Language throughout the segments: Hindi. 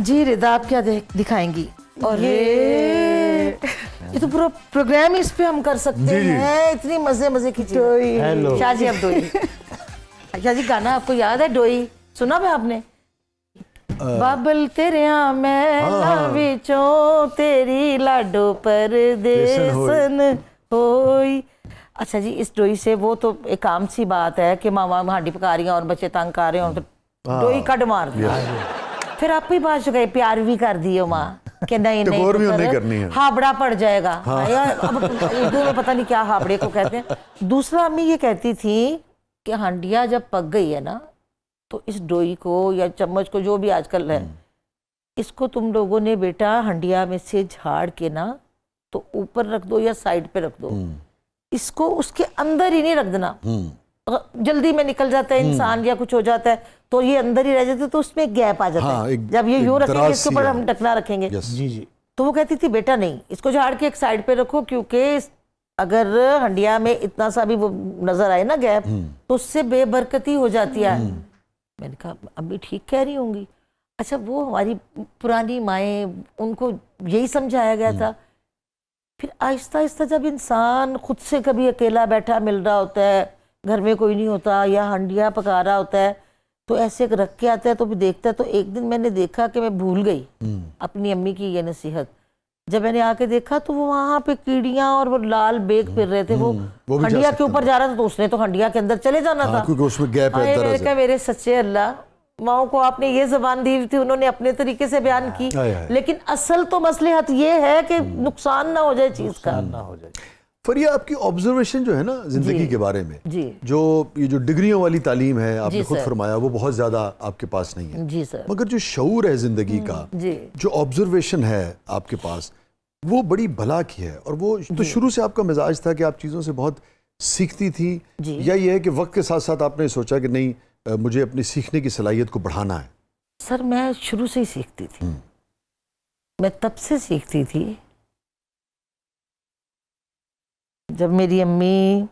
जी रिदा, आप क्या दिखाएंगी? और ये तो पूरा प्रोग्राम इस पे हम कर सकते हैं। इतनी मजे मजे की चीज। शाह जी, अब डोई। शाह जी, गाना आपको याद है डोई? सुना है आपने? बाबल तेरे महला विचों तेरी लाडो परदेसन होई। अच्छा जी, इस डोई से वो तो एक आम सी बात है कि मामा हांडी पका रही हैं और बच्चे तंग कर रहे हो तो डोई कट मार दिया। फिर आप ही बात गए प्यार भी कर दियो माँ कि नहीं नहीं हाबड़ा पड़ जाएगा। अब उर्दू में पता नहीं क्या हाबड़े को कहते हैं। दूसरा अम्मी ये कहती थी कि हांडिया जब पक गई है ना तो इस डोई को या चम्मच को, जो भी आजकल है, इसको तुम लोगों ने बेटा हंडिया में से झाड़ के ना तो ऊपर रख दो या साइड पे रख दो। इसको उसके अंदर ही नहीं रख देना। जल्दी में निकल जाता है इंसान या कुछ हो जाता है तो ये अंदर ही रह जाते तो उसमें गैप आ जाता है। जब ये यूं रखेंगे इसके ऊपर हम ढकना रखेंगे। जी जी। तो वो कहती थी बेटा नहीं, इसको झाड़ के एक साइड पे रखो, क्योंकि अगर हंडिया में इतना सा भी वो नजर आए ना गैप तो उससे बेबरकती हो जाती है। मैंने कहा अम्मी ठीक कह रही होंगी। अच्छा, वो हमारी पुरानी माएँ, उनको यही समझाया गया था। फिर आहिस्ता आहिस्ता जब इंसान खुद से कभी अकेला बैठा मिल रहा होता है, घर में कोई नहीं होता या हंडिया पका रहा होता है, तो ऐसे रख के आता है तो भी देखता है। तो एक दिन मैंने देखा कि मैं भूल गई अपनी अम्मी की ये नसीहत। जब मैंने आके देखा तो वो वहाँ पे कीड़ियाँ और वो लाल बेग फिर रहे थे। वो हंडिया के ऊपर जा रहा था तो उसने तो हंडिया के अंदर चले जाना था, क्योंकि उसमें गैप है। मैंने कहा मेरे सच्चे अल्लाह, माओ को आपने ये ज़बान दी थी, उन्होंने अपने तरीके से बयान की, लेकिन असल तो मसलहत ये है कि नुकसान ना हो जाए चीज़ का, ना हो जाए। फरिया, आपकी ऑब्जर्वेशन जो है ना जिंदगी के बारे में, जो ये जो डिग्रियों वाली तालीम है, आपने खुद फरमाया वो बहुत ज्यादा आपके पास नहीं है। जी सर। मगर जो शऊर है जिंदगी का, जो ऑब्जर्वेशन है आपके पास, वो बड़ी भला की है। और वो तो शुरू से आपका मिजाज था कि आप चीज़ों से बहुत सीखती थी, या ये है कि वक्त के साथ साथ आपने सोचा कि नहीं मुझे अपनी सीखने की सलाहियत को बढ़ाना है? सर मैं शुरू से ही सीखती थी। मैं तब से सीखती थी जब मेरी अम्मी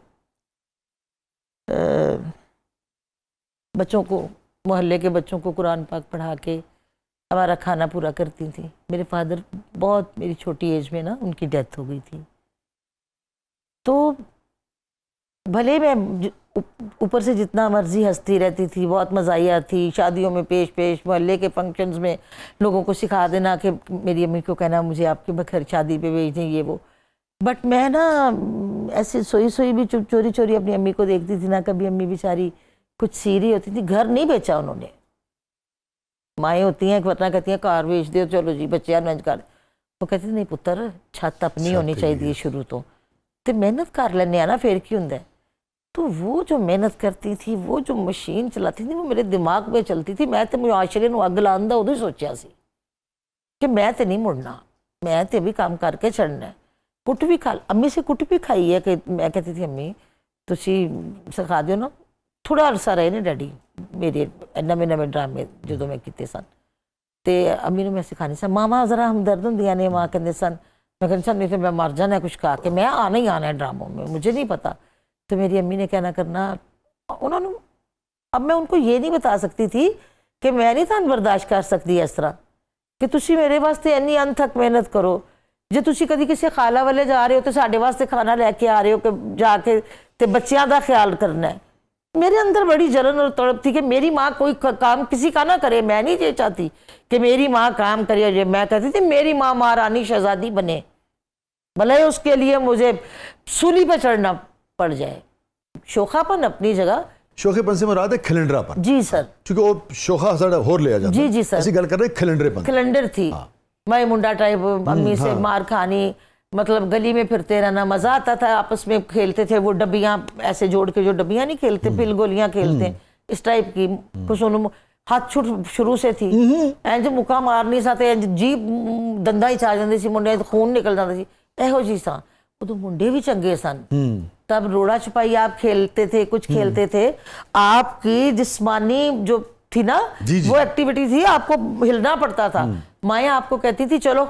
बच्चों को, मोहल्ले के बच्चों को कुरान पाक पढ़ा के हमारा खाना पूरा करती थी। मेरे फादर बहुत मेरी छोटी एज में ना उनकी डेथ हो गई थी। तो भले मैं ऊपर से जितना मर्जी हंसती रहती थी, बहुत मज़ाहिया थी, शादियों में पेश पेश, मोहल्ले के फंक्शंस में लोगों को सिखा देना कि मेरी अम्मी को कहना मुझे आपके बखैर शादी पे भेज दें ये वो। बट मैं ना ऐसे सोई सोई भी चोरी चोरी अपनी अम्मी को देखती थी ना। कभी अम्मी बेचारी कुछ सी रही होती थी, घर नहीं बेचा उन्होंने। माएँ होती हैं वरना कहती हैं कार बेच दो, चलो जी बच्चे अरेंज कर। वो कहती थी नहीं पुत्र, छत अपनी होनी चाहिए शुरू तो मेहनत कर लेने ना, फिर की होंगे। तो वो जो मेहनत करती थी, वो जो मशीन चलाती थी, वो मेरे दिमाग में चलती थी। मैं तो मुआशरे को अग लाने का उदों ही सोचा सी कि मैं तो नहीं मुड़ना, मैं तो भी काम करके छड़ना है। कुट भी खा, अम्मी से कुट भी खाई है कि मैं कहती थी अम्मी तुसी सिखा दो ना। थोड़ा अरसा रहे ने डैडी मेरे नवे नवे ड्रामे जो मैं किए सन, तो अम्मी ने मैं सिखानी सन। मामा जरा हमदर्द होंदियां ने, माँ कहते सन, मैं कहती सन नहीं तो मैं मर जाना है कुछ खा के, मैं आना ही आना है ड्रामों में, मुझे नहीं पता। तो मेरी अम्मी ने क्या ना करना, उन्होंने, अब मैं उनको ये नहीं बता सकती थी कि मैं नहीं था बर्दाश्त कर सकती इस तरह कि तुसी मेरे वास्ते इन्नी अनथक मेहनत करो। जे तुसी कभी किसी खाला वाले जा रहे हो तो साढ़े वास्ते खाना लैके आ रहे हो कि जाके ते बच्चियां का ख्याल करना है। मेरे अंदर बड़ी जलन और तड़प थी कि मेरी माँ कोई काम किसी का ना करे। मैं नहीं ये चाहती कि मेरी माँ काम करे। मैं कहती थी मेरी माँ महारानी शहजादी बने, भले उसके लिए मुझे सूली पे चढ़ना पड़ जाए। शोखापन अपनी जगह, शोखेपन से मुराद है खिलंडरापन। जी सर, क्योंकि वो शोखा साड़ा होर लिया जाता। जी जी सर, ऐसी गल कर रहे खिलंडरेपन। खिलंडर थी। मैं मुंडा टाइप, अम्मी से मार खानी, मतलब गली में फिरते रहना, मजा आता था। आपस में खेलते थे वो डब्बियां ऐसे जोड़ के, जो डब्बियां नहीं खेलते पिल गोलियां खेलते, इस टाइप की। कुछ हाथ छुट शुरू से थी, इंज मुक्का मार नहीं सकते, जी दंदा ही चा जाते सी, मुंडे खून निकल जाता सी, एहो जी सा। उदो मुंडे भी चंगे सन। तब रोड़ा छुपाई आप खेलते थे, कुछ खेलते थे। आपकी जिस्मानी जो थी ना वो एक्टिविटी थी, आपको हिलना पड़ता था। माया आपको कहती थी चलो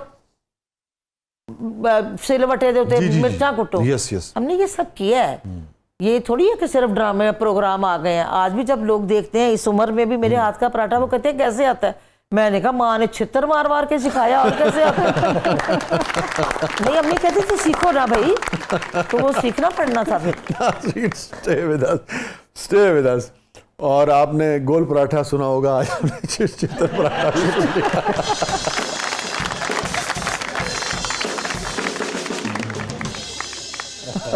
सिलवटे देते मिर्चा कुटो। हमने ये सब किया है। ये थोड़ी है कि सिर्फ ड्रामे प्रोग्राम आ गए हैं। आज भी जब लोग देखते हैं इस उम्र में भी मेरे हाथ का पराठा, वो कहते हैं कैसे आता है। मैंने कहा माँ ने छितर मार मार के सिखाया और कैसे नहीं, अम्मी कहती थी सीखो ना भाई, तो वो सीखना पड़ना था फिर। Stay with us. और आपने गोल पराठा सुना होगा, आज आपने चितर पराठा भी सुन लिया।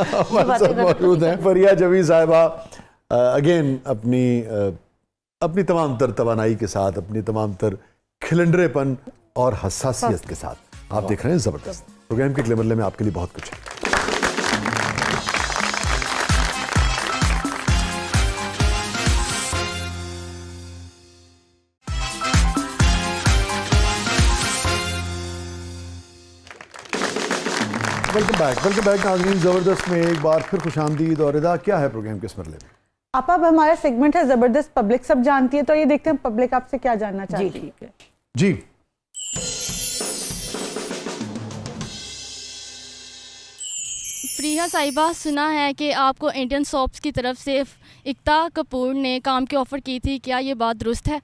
हमारे साथ मौजूद हैं फरिया जवी साहिबा, अगेन अपनी तमाम तर तवानाई के साथ, अपनी तमाम तर खिलंडरेपन और हसासियत के साथ आप देख रहे हैं जबरदस्त। प्रोग्राम के अगले मरले में आपके लिए बहुत कुछ है। वेलकम बैक नाज़रीन। ज़बरदस्त में एक बार फिर खुशामदीद। और इदा क्या है प्रोग्राम के इस मरले में? आप अब हमारा सेगमेंट है ज़बरदस्त पब्लिक सब जानती है, तो ये देखते हैं पब्लिक आपसे क्या जानना चाहती है। जी ठीक है जी। फरिया साहिबा, सुना है कि आपको इंडियन सोप्स की तरफ से इक्ता कपूर ने काम की ऑफ़र की थी, क्या ये बात दुरुस्त है?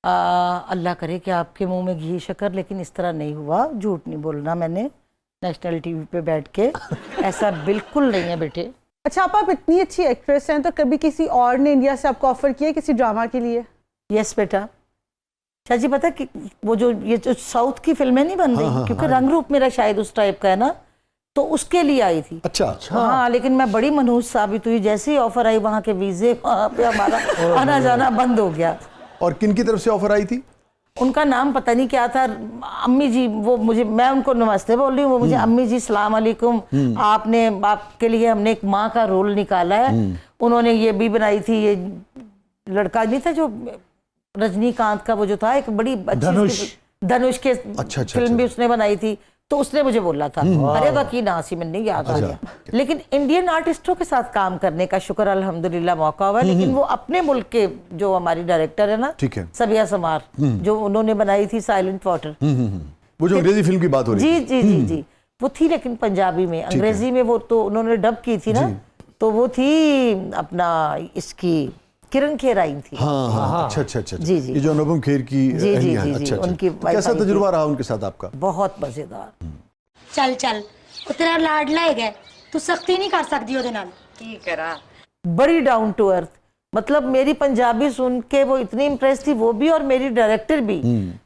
अल्लाह करे कि आपके मुंह में घी शक्कर, लेकिन इस तरह नहीं हुआ। झूठ नहीं बोलना मैंने नेशनल टीवी पे बैठ के, ऐसा बिल्कुल नहीं है बेटे। अच्छा आप इतनी अच्छी एक्ट्रेस हैं, तो कभी किसी और ने इंडिया से आपको ऑफर किया किसी ड्रामा के लिए? यस बेटा। चाची पता कि वो जो ये जो साउथ की फिल्में नहीं बन रही, क्योंकि रंग रूप मेरा शायद उस टाइप का है ना, तो उसके लिए आई थी। अच्छा। हाँ, लेकिन मैं बड़ी मनहूस साबित हुई। जैसे ही ऑफर आई, वहाँ के वीजे, वहाँ पे हमारा आना जाना बंद हो गया। और किन की तरफ से ऑफर आई थी? उनका नाम पता नहीं क्या था, अम्मी जी, वो मुझे, मैं उनको नमस्ते बोल रही हूँ, वो मुझे अम्मी जी सलाम अलैकुम, आपके लिए हमने एक माँ का रोल निकाला है। उन्होंने ये भी बनाई थी, ये लड़का नहीं था जो रजनीकांत का, वो जो था एक बड़ी अच्छी धनुष के फिल्म भी उसने बनाई थी, तो उसने मुझे बोला था। अरे वकील नासिम नहीं याद आ गया। लेकिन इंडियन आर्टिस्टों के साथ काम करने का शुक्र अल्हम्दुलिल्लाह मौका हुआ। लेकिन वो अपने मुल्क के जो हमारी डायरेक्टर है ना, सबिया समार, जो उन्होंने बनाई थी साइलेंट वाटर, वो जो अंग्रेजी फिल्म की बात हो रही जी जी जी जी, वो थी लेकिन पंजाबी में। अंग्रेजी में वो तो उन्होंने डब की थी ना, तो वो थी अपना इसकी किरण खेर आई थी। हाँ, अच्छा। जी जी, ये जो अनुपम खेर की जी, अच्छा, उनकी कैसा तजुर्बा रहा उनके साथ आपका? बहुत मजेदार। चल वो तेरा लाडला है, तू सख्ती नहीं कर सकती ओदे नाल। की करा, बड़ी डाउन टू अर्थ। मतलब मेरी पंजाबी सुन के वो इतनी इम्प्रेस थी, वो भी और मेरी डायरेक्टर भी।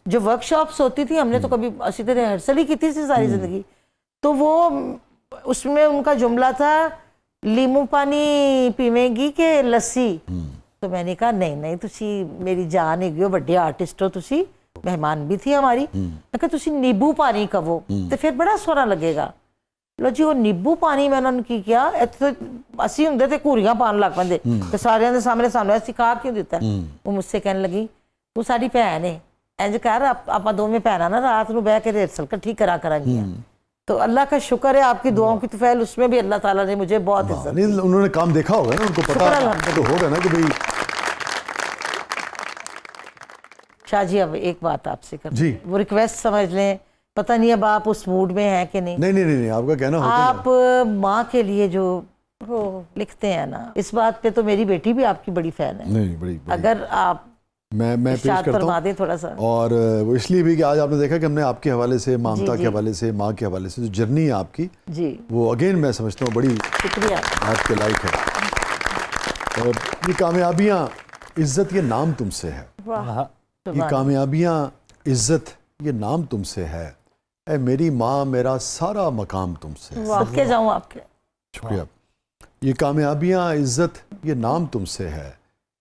जो वर्कशॉप्स होती थी, हमने तो कभी अच्छी तरह रिहर्सल ही की थी सारी जिंदगी, तो वो उसमें उनका जुमला था, लीमू पानी पीवेंगी के लस्सी। तो मैंने कहा नहीं तुसी मेरी जान है, बड़े आर्टिस्ट हो तुसी, मेहमान भी थी हमारी। मैं कहा तुसी नींबू पानी कहो तो फिर बड़ा सोहना लगेगा। लो जी, वो नींबू पानी मैं उन्होंने की किया, असि हुंदे ते घूरियां पान लग पैंदे, ते सारियां दे सामने सानू सिखा क्यों दिता? वो मुझसे कहने लगी, तू साडी भैन है, इंज कर आपां दोवें भैनां ना रात नूं बैठ के रिहर्सल इकट्ठी करा करांगियां। तो अल्लाह का शुक्र है, आपकी दुआओं की तौफीक, उसमें भी अल्लाह ताला ने मुझे बहुत इज्जत दी। उन्होंने काम देखा होगा ना, उनको पता तो होगा ना कि भाई। शाह जी, अब एक बात आपसे कर जी, वो रिक्वेस्ट समझ लें, पता नहीं अब आप उस मूड में हैं कि नहीं। नहीं, आपका कहना होता है। आप माँ के लिए जो लिखते हैं ना, इस बात पे तो मेरी बेटी भी आपकी बड़ी फैन है। नहीं, बड़ी। अगर आप मैं पेश करता हूं थोड़ा सा, और वो इसलिए भी कि आज आपने देखा कि हमने आपके हवाले से, ममता के हवाले से, माँ के हवाले से जो जर्नी है आपकी जी, वो अगेन मैं समझता हूँ बड़ी शुक्रिया आपके लायक है। और ये कामयाबियाँ, इज्जत, ये नाम तुमसे है। ये कामयाबियाँ, इज्जत, ये नाम तुमसे है। ऐ मेरी माँ, मेरा सारा मकाम तुमसे है। सदके जाऊं आपके। शुक्रिया। ये कामयाबियाँ, इज्जत, ये नाम तुमसे है।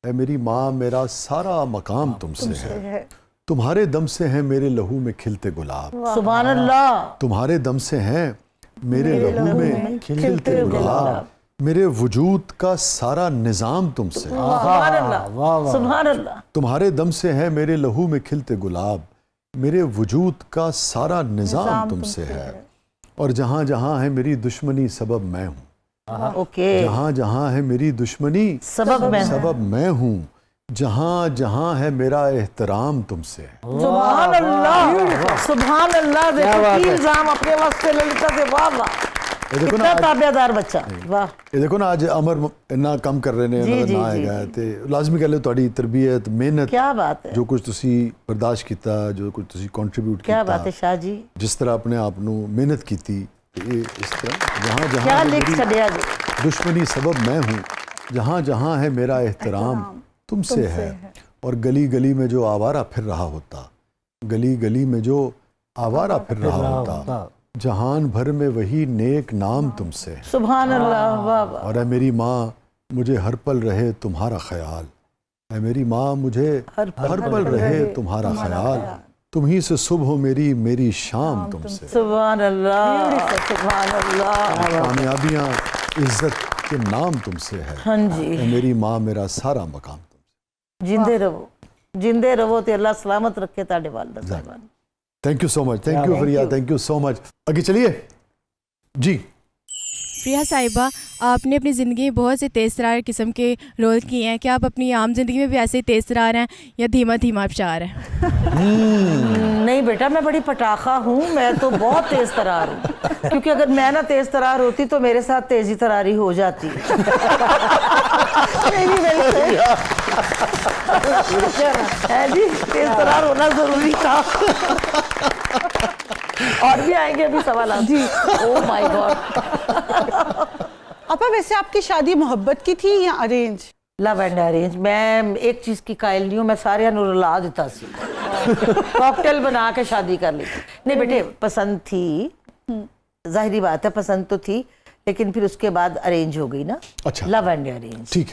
ऐ मेरी माँ, मेरा सारा मकाम तुमसे है। तुम्हारे दम से हैं मेरे लहू में खिलते गुलाब। सुभान अल्लाह। तुम्हारे दम से हैं मेरे लहू में खिलते गुलाब। मेरे वजूद का सारा निजाम तुमसे है। सुभान अल्लाह। तुम्हारे दम से है मेरे लहू में खिलते गुलाब। मेरे वजूद का सारा निजाम तुमसे है। और जहाँ जहाँ है मेरी दुश्मनी सबब मैं हूँ। जहाँ जहाँ है मेरी दुश्मनी सबब मैं हूँ। जहाँ जहाँ है मेरा एहतराम तुमसे है। सुभान अल्लाह, सुभान अल्लाह। देखो इल्जाम अपने वास्ते ललिता से, वाह वाह। ये देखो ना इतना आज- ताबेदार बच्चा, वाह। ਇਹ ਦੇਖੋ ਨਾ ਅੱਜ ਅਮਰ ਇੰਨਾ ਕੰਮ ਕਰ ਰਹੇ ਨੇ, ਜੀ, ਉਹਨਾਂ ਦਾ ਜੀ, ਨਾਂ ਜੀ, ਹੈਗਾ ਤੇ ਲਾਜ਼ਮੀ ਗੱਲ ਹੈ ਤੁਹਾਡੀ ਤਰਬੀਅਤ, ਮਿਹਨਤ, क्या बात है, ਜੋ ਕੁਝ ਤੁਸੀਂ ਬਰਦਾਸ਼ਤ ਕੀਤਾ, ਜੋ ਕੁਝ ਤੁਸੀਂ ਕੰਟਰੀਬਿਊਟ क्या बात है ਕੀਤਾ, शाह जी, ਜਿਸ ਤਰ੍ਹਾਂ ਆਪਣੇ ਆਪ ਨੂੰ ਮਿਹਨਤ ਕੀਤੀ, ਤੇ ਇਹ ਇਸ ਤਰ੍ਹਾਂ ਜਹਾਂ क्या ਜਹਾਂ लिख मेरी छड़िया जी। दुश्मनी सबब मैं हूँ, जहाँ जहाँ है मेरा एहतराम तुमसे है। और गली गली में जो आवारा फिर रहा होता, गली गली में जो आवारा फिर रहा होता, जहान भर में वही नेक नाम तुमसे है। सुभान अल्लाह, वाह वाह। और ऐ मेरी माँ मुझे हर पल रहे तुम्हारा ख्याल, ऐ मेरी माँ मुझे हर हर पल रहे तुम्हारा ख्याल, तुम ही से सुबह मेरी मेरी शाम तुमसे। सुभान अल्लाह, सुभान अल्लाह, कामयाबियाँ इज्जत के नाम तुमसे है। हाँ जी, ऐ मेरी माँ मेरा सारा मकाम तुमसे। जिंदे रहो, जिंदे रहो ते अल्लाह सलामत रखे ताड़े वालिदा साहिबान। Thank you so much, thank you Fariya, thank you so much. आगे चलिए जी। प्रिया साहिबा, आपने अपनी ज़िंदगी में बहुत से तेज़ तरार किस्म के रोल किए हैं, क्या आप अपनी आम ज़िंदगी में भी ऐसे ही तेज़ तरार हैं या धीमा धीमा अबशार हैं? नहीं बेटा, मैं बड़ी पटाखा हूँ, मैं तो बहुत तेज तरार हूँ, क्योंकि अगर मैं ना तेज तरार होती तो मेरे साथ तेजी तरारी हो जाती। है जी, तेज तरार होना जरूरी था। और भी आएंगे अभी सवाल जी। Oh my God. अपा वैसे आपकी शादी मोहब्बत की थी या अरेंज? Love and arrange. मैं एक चीज की कायल नहीं हूँ, मैं सारे नु रुला देता सी। कॉकटेल बना के शादी कर ली। नहीं बेटे, पसंद थी, जाहिरी बात है पसंद तो थी, लेकिन फिर उसके बाद अरेंज हो गई ना। अच्छा। Love and arrange. ठीक है।